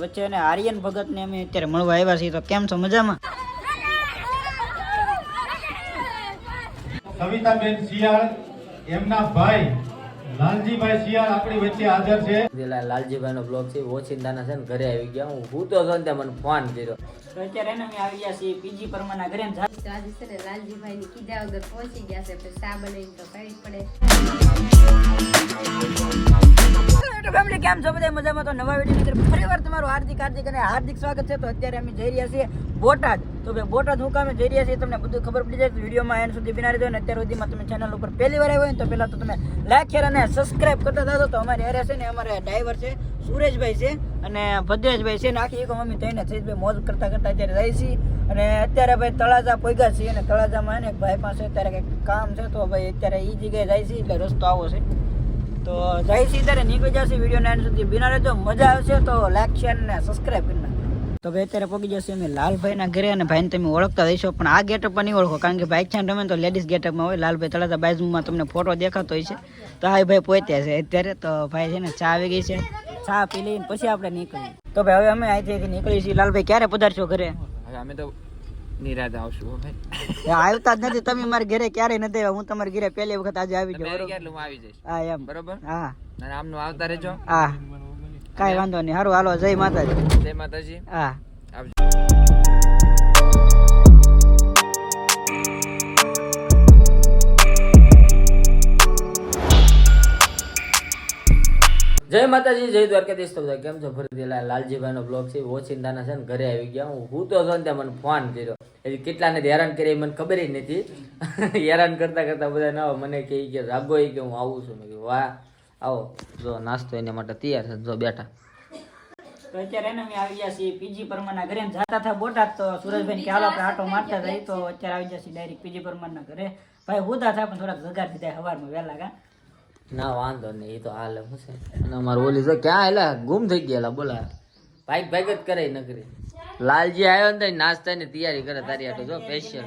વચ્ચે અને આર્યન ભગત ને અમે અત્યારે મળવા આવ્યા છીએ. તો કેમ છો, મજામાં? કવિતાબેન શિયાળ એમના ભાઈ લાલજીભાઈ શિયાળ આપણી વચ્ચે હાજર છે. લાલજીભાઈ નો બ્લોગ છે, ઓચિંતાના છે ને ઘરે આવી ગયા. હું તો મને ફોન કર્યો. તો અત્યારે એને અમે આવી ગયા છીએ પીજી પરમાના ઘરે. આજે છે ને લાલજીભાઈ ની કીધા વગર પહોંચી ગયા છે, પછી ચા બનાવીને તો કરવી પડે. ફેમિલી કેમ છો, બધા મજામાં? તો નવા વિડીયો અંદર ફરીવાર તમારું હાર્દિક સ્વાગત છે. તો અત્યારે અમે જઈ રહ્યા છીએ બોટાદ. તો ભાઈ બોટાદ હું કામે જઈ રહ્યા છીએ તમને બધું ખબર પડી જાય. તો વિડીયોમાં એન્ડ સુધી બિના રહેજો. અને અત્યાર સુધીમાં તમે ચેનલ ઉપર પહેલી વાર આવ્યો હોય તો પહેલા તો તમે લાઈક શેર અને સબસ્ક્રાઇબ કરતા જાજો. તો અમારી હારે છે ને અમારે ડ્રાઈવર છે સુરેશભાઈ છે અને ભદ્રેશભાઈ છે ને આખી એક મમ્મી થઈને થઈને મોજ કરતા અત્યારે જાય છીએ. અને અત્યારે ભાઈ તળાજા પહોંચ્યા છીએ અને તળાજામાં ને ભાઈ પાસે અત્યારે કંઈક કામ છે. તો ભાઈ અત્યારે એ જગ્યાએ જાય છે એટલે રસ્તો આવો છે. તો જાય છે ત્યારે નીકળી જશે. વિડીયો એન્ડ સુધી બિના રહેજો, મજા આવશે. તો લાઈક શેર અને સબસ્ક્રાઇબ કરી નાખો. તો ભાઈ અત્યારે પહોંચી જશે અમે લાલભાઈના ઘરે. અને ભાઈને તમે ઓળખતા રહીશો પણ આ ગેટઅપ પર નહીં ઓળખો, કારણ કે બાઇક છે તમે તો લેડીઝ ગેટઅપમાં હોય. લાલભાઈ તળાજા બાજુમાં તમને ફોટો દેખાતો હોય છે. તો હા ભાઈ પહોંચ્યા છે અત્યારે. તો ભાઈ છે ને ચા આવી ગઈ છે, ચા પી લઈને પછી આપણે નીકળીએ. તો ભાઈ હવે અમે અહીંથી નીકળી છીએ. લાલભાઈ ક્યારે પધારશો ઘરે? અમે તો નિરાતે આવશું. આવતા જ નથી તમે મારા ઘરે, ક્યારેય નથી આવ્યા. હું તમારા ઘરે પહેલી વખત આજે આવી ગયો. આવી જઈશ. હા એમ બરોબર. હા આમનું આવતા રહેજો. હા કાંઈ વાંધો નહીં. સારું હાલો, જય માતાજી. જય માતાજી. હા જય માતાજી, જય દ્વારકાધીશ. તો બધા કેમ છો? ફરીથી લાલજીભાઈ નો બ્લોગ છે, ઓચિંતાના છે ને ઘરે આવી ગયા. હું તો મને ફોન કર્યો. એટલે કેટલાને હેરાન કરી મને ખબર જ નથી. હેરાન કરતા કરતા બધા ના મને કે રાગો કે હું આવું છું. મેં વાહ આવો, જો નાસ્તો એના માટે તૈયાર છે, જો બેઠા. તો અત્યારે એને અમે આવી ગયા છીએ પીજી પરમાના ઘરે. જતા હતા બોટાદ તો સુરેશભાઈ કે હાલો આપણે આટો મારતા જઈએ. તો અત્યારે આવી ગયા છીએ ડાયરેક્ટ પીજી પરમાના ઘરે. ભાઈ હુદા થાય પણ થોડાક જગાર દીધા સવારમાં વહેલા કા. ના વાંધો નહીં, એ તો હાલ શું છે. અને અમારે ઓલી તો ક્યાં આવેલા ગુમ થઈ ગયેલા બોલા. ભાઈ જ કરે ન કરી. લાલજી આવ્યો ને નાસ્તાની તૈયારી કરે તારી આટો જો સ્પેશિયલ.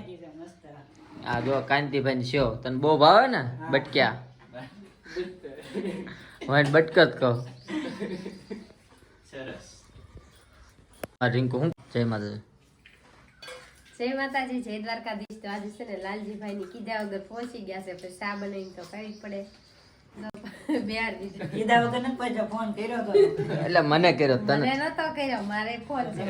હા જો કાંતિભાઈ ની શો તને બહુ ભાવે ને બટક્યા. હું બટકત કહું. રિંકુ હું જય માતાજી. જય માતાજી, જય દ્વારકાધીશ. તો આજે છે ને લાલજીભાઈ ની કીધા વગર પહોંચી ગયા છે, પછી ચા બનાવીને તો કરવી પડે. કીધા વગર નથી પહોંચ્યા, ફોન કર્યો તો. એટલે મને કર્યો તને મને નતો કર્યો, મારે ફોન છે.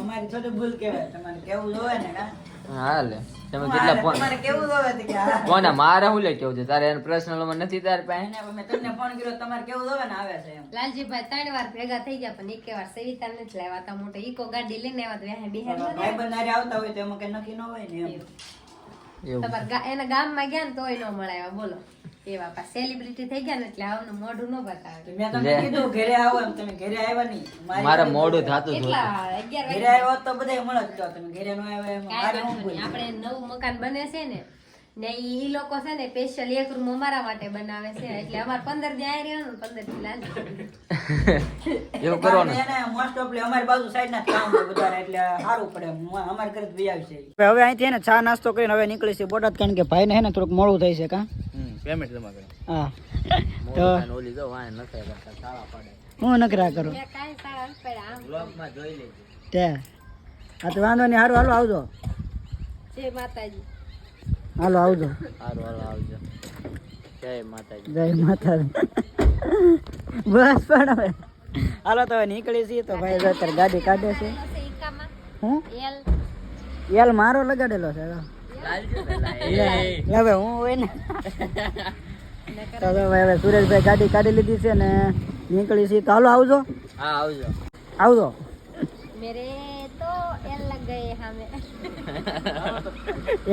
અમારી થોડી ભૂલ કહેવાય. તમારે કેવું જોવે ને કા. હા લે તમે કેટલા ફોન તમારે કેવું જોવે તો કે હા. કોને મારે શું લે કેવું છે તારે પર્સનલ માં નથી તાર પાસે. એને મેં તમને ફોન કર્યો, તમારે કેવું જોવે ને આવે છે એમ. લાલજીભાઈ 3 વાર ભેગા થઈ ગયા પણ એક વાર સવિતા નથી લાવ્યા. તા મોટો ઈકો ગાડી લઈને આવ્યા તો બિહાર ભાઈબંધ હારે આવતા હોય તો એમાં કઈ નક્કી ન હોય ને એમ. તમારા એના ગામમાં ગયા ને તોય ન મળાયા. બોલો એવા પા સેલિબ્રિટી થઈ ગયા ને એટલે આવનું મોઢું ન બતાવે. મેં તમને કીધું ઘરે આવો એમ, તમે ઘરે આવ્યા નહીં. મારે મોડું થાતું જ કેટલા હતું. 11 ઘરે આવ્યો તો બધાય મળે જ. તો તમે ઘરે ન આવ્યા એમ મારે શું ભૂલ? આપણે નવું મકાન બને છે ને ઈ લોકો છે ને સ્પેશિયલ એક રૂમ અમારા માટે બનાવે છે. એટલે અમાર 15 દી આઈ રહ્યો ને 15 દી લાલ એવું કરવાનું. એને મોસ્ટ ઓફલી અમારી બાજુ સાઈડ ના કામ હોય બધા, એટલે સારું પડે. અમાર ઘરે જ આવશે. હવે અહીંથી એને ચા નાસ્તો કરીને હવે નીકળી છે બોટાદ, કારણ કે ભાઈને હે ને થોડુંક મોડું થઈ છે કા. પેમેન્ટ જમા કરો. હા તો ઓલી જો વાય નખે કરતા સાળા પાડે. હું નકરા કરું મેં કાઈ સારા પડ્યા આમ. બ્લોગ માં જોઈ લેજો. તે આ તો વાંધો નહીં. હારું હાલો આવજો. જય માતાજી. હાલો આવજો. હારું હારું આવજો. જય માતાજી. જય માતાજી. બસ પણ હવે હાલો તો હવે નીકળી છીએ. તો ભાઈ અત્યારે ગાડી કાઢે છે. ઈકામાં હું એલ યાર મારો લગાડેલો છે. હવે હું હોય ને તો હવે સુરેશભાઈ ગાડી કાઢી લીધી છે ને નીકળી છીએ. તો હાલો આવજો. હા આવજો. આવજો. મેરે તો એલ લગ ગયે હમે.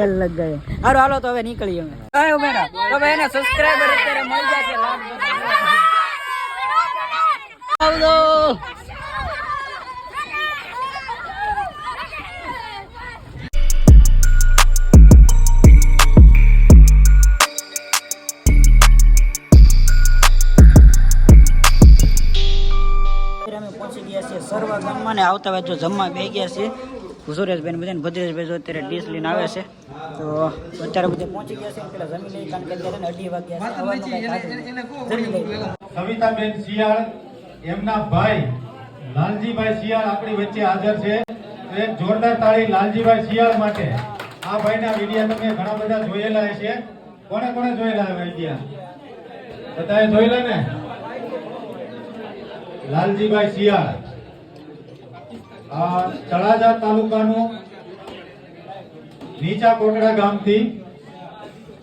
એલ લગ ગયે. હારું હાલો તો હવે નીકળીએ અમે. આયો બેટા તો ભાઈ એને સબસ્ક્રાઇબર અત્યારે મળી જશે. આવજો. અમે પહોંચી ગયા છીએ સર્વા ગામમાં ને આવતા વેચો જમવા બે ગયા છીએ. સુરેશભાઈ બધાને ભદ્રેશભાઈ જો અત્યારે ડીશ લઈને આવે છે. તો અત્યારે બધે પહોંચી ગયા છે. પેલા જમી લઈ, કારણ કે અત્યારે 2:30 વાગ્યા છે. કવિતાબેન શિયાળ એમના ભાઈ લાલજીભાઈ શિયાળ આપણી વચ્ચે હાજર છે. તો એક જોરદાર તાળી લાલજીભાઈ શિયાળ માટે. આ ભાઈના વિડિયા તમે ઘણા બધા જોયેલા હશે. કોને કોને જોયેલા આ વિડિયા? બધાએ જોયેલા ને? લાલજીભાઈ શિયાળ આ તળાજા તાલુકાનું નીચા કોટડા ગામથી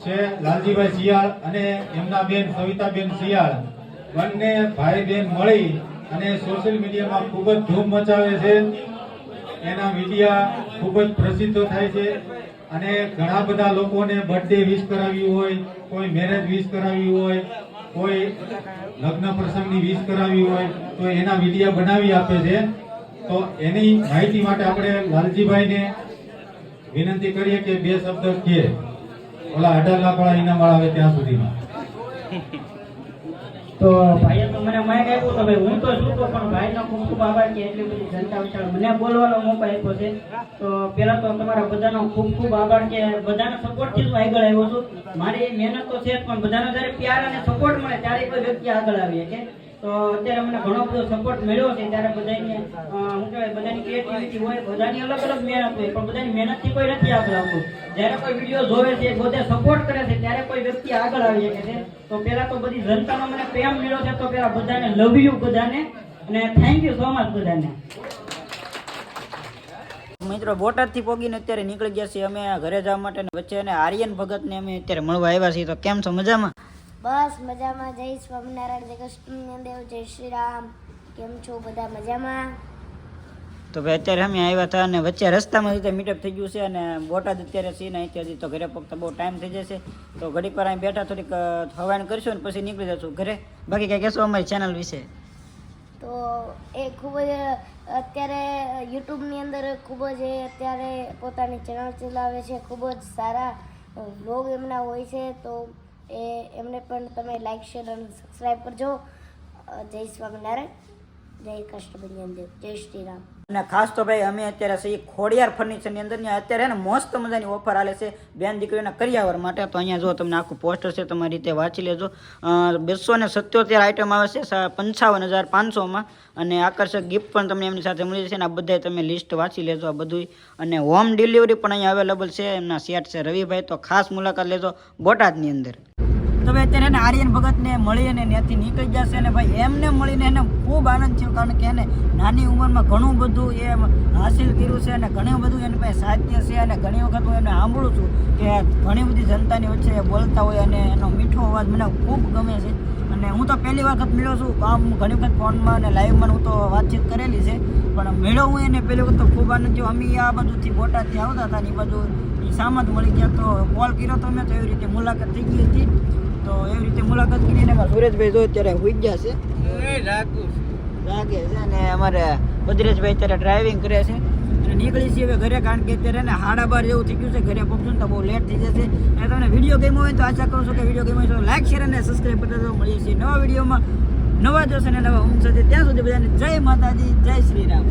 છે લાલજીભાઈ શિયાળ અને એમના બેન સવિતાબેન શિયાળ. બંને ભાઈ બેન મળી અને સોશિયલ મીડિયામાં ખૂબ જ ધૂમ મચાવે છે. એના વિડિયા ખૂબ જ પ્રસિદ્ધ થાય છે અને ઘણા બધા લોકોને બર્થડે વિશ કરાવ્યું હોય, કોઈ મેરેજ વિશ કરાવ્યું હોય, કોઈ લગ્ન પ્રસંગની વિશ કરાવી હોય તો એના વિડિયા બનાવી આપે છે. તો એની માહિતી માટે આપણે લાલજીભાઈને વિનંતી કરીએ કે બે શબ્દ કહે. ઓલા 18 લાખ વાળા ઇનામ વાળા આવે ત્યાં સુધીમાં. તો ભાઈએ તો મને માઇક આપ્યો તો ભાઈ હું તો શું તો પણ ભાઈનો ખૂબ ખૂબ આભાર કે એટલી બધી જનતા વિચાર મને બોલવાનો મોકો આપ્યો છે. તો પહેલા તો તમારા બધાનો ખૂબ ખૂબ આભાર કે બધાના સપોર્ટથી જ હું આગળ આવ્યો છું. મારી મહેનત તો છે જ પણ બધાનો જ્યારે પ્યાર અને સપોર્ટ મળે ત્યારે કોઈ વ્યક્તિ આગળ આવી શકે. તો અત્યારે મને ઘણો બધો સપોર્ટ મળ્યો છે. ત્યારે બધાને શું કહેવાય, બધાની ક્રિએટિવિટી હોય, બધાની અલગ અલગ મહેનત હોય, પણ બધાની મહેનતથી કોઈ નથી આગળ આવતું. જ્યારે કોઈ વિડીયો જોવે છે, બધે સપોર્ટ કરે છે, ત્યારે કોઈ વ્યક્તિ આગળ આવી શકે છે. તો પહેલા તો બધી જનતાનો મને પ્રેમ મળ્યો છે. તો પહેલા બધાને લવ યુ બધાને અને થેન્ક યુ સો મચ બધાને. મિત્રો બોટાદથી પોગીને અત્યારે નીકળી ગયા છીએ અમે ઘરે જવા માટે. વચ્ચે અને આર્યન ભગતને અમે અત્યારે મળવા આવ્યા છીએ. તો કેમ છો? મજામાં? બસ મજામાં. જય સ્વામિનારાયણ, જય કૃષ્ણદેવ, જય શ્રી રામ. કેમ છો બધા? મજામાં. તો ભાઈ અત્યારે અમે આવ્યા હતા અને વચ્ચે રસ્તામાં રીતે મીટઅપ થઈ ગયું છે અને બોટાદ અત્યારે છીએ ને અહીંથી હજી તો ઘરે પગતા બહુ ટાઈમ થઈ જશે. તો ઘડીક વાર અહીં બેઠા થોડીક હવાણ કરશું ને પછી નીકળી જશું ઘરે. બાકી કંઈ કહેશો અમારી ચેનલ વિશે? તો એ ખૂબ જ અત્યારે યુટ્યુબની અંદર ખૂબ જ એ અત્યારે પોતાની ચેનલ ચલાવે છે. ખૂબ જ સારા વ્લોગ એમના હોય છે. તો એ એમને પણ તમે લાઈક, શેર અને સબસ્ક્રાઈબ કરજો. જય સ્વામિનારાયણ, જય કૃષ્ણદેવ, જય શ્રી રામ. અને ખાસ તો ભાઈ અમે અત્યારે છીએ ખોડિયાર ફર્નિચરની અંદર. અત્યારે ને મસ્ત મજાની ઓફર આલે છે બેન દીકરીઓના કરિયાવર માટે. તો અહીંયા જો તમને આખું પોસ્ટર છે, તમારી રીતે વાંચી લેજો. 277 આઈટમ આવે છે 55,500માં અને આકર્ષક ગિફ્ટ પણ તમને એમની સાથે મળી જશે. અને આ બધા તમે લિસ્ટ વાંચી લેજો આ બધું. અને હોમ ડિલિવરી પણ અહીંયા અવેલેબલ છે. એમના સેટ છે રવિભાઈ. તો ખાસ મુલાકાત લેજો બોટાદની અંદર. તો ભાઈ અત્યારે એને આર્યન ભગતને મળી અને ત્યાંથી નીકળી જશે. અને ભાઈ એમને મળીને એને ખૂબ આનંદ થયો, કારણ કે એને નાની ઉંમરમાં ઘણું બધું એ હાસિલ કર્યું છે અને ઘણું બધું એની પાસે સાહિત્ય છે. અને ઘણી વખત હું એમને સાંભળું છું કે ઘણી બધી જનતાની વચ્ચે એ બોલતા હોય અને એનો મીઠો અવાજ મને ખૂબ ગમે છે. અને હું તો પહેલી વખત મળ્યો છું. આમ ઘણી વખત ફોનમાં અને લાઈવમાં હું તો વાતચીત કરેલી છે, પણ મળ્યો હું એને પહેલી વખત તો ખૂબ આનંદ થયો. અમે આ બાજુથી બોટાદથી આવતા હતા ને એ બાજુ એ સામત મળી ગયા. તો કોલ કર્યો તો મેં, તો એવી રીતે મુલાકાત થઈ ગઈ હતી. તો એવી રીતે મુલાકાત કરીને સુરેશભાઈ જો અત્યારે હોઈ ગયા છે, જાગે છે. અને અમારે ભદ્રેશભાઈ અત્યારે ડ્રાઇવિંગ કરે છે અને નીકળી છીએ હવે ઘરે, કારણ કે અત્યારે ને 12:30 જેવું થઈ ગયું છે. ઘરે પહોંચશું ને તો બહુ લેટ થઈ જશે. અને તમને વિડીયો ગમ્યો હોય તો આશા કરું છું કે વિડીયો ગમ્યો હોય તો લાઈક, શેર અને સબસ્ક્રાઈબ કરતા તો મળીએ છીએ નવા વિડીયોમાં, નવા જોશે ને નવા ઊંઘ સાથે. ત્યાં સુધી બધાને જય માતાજી, જય શ્રી રામ.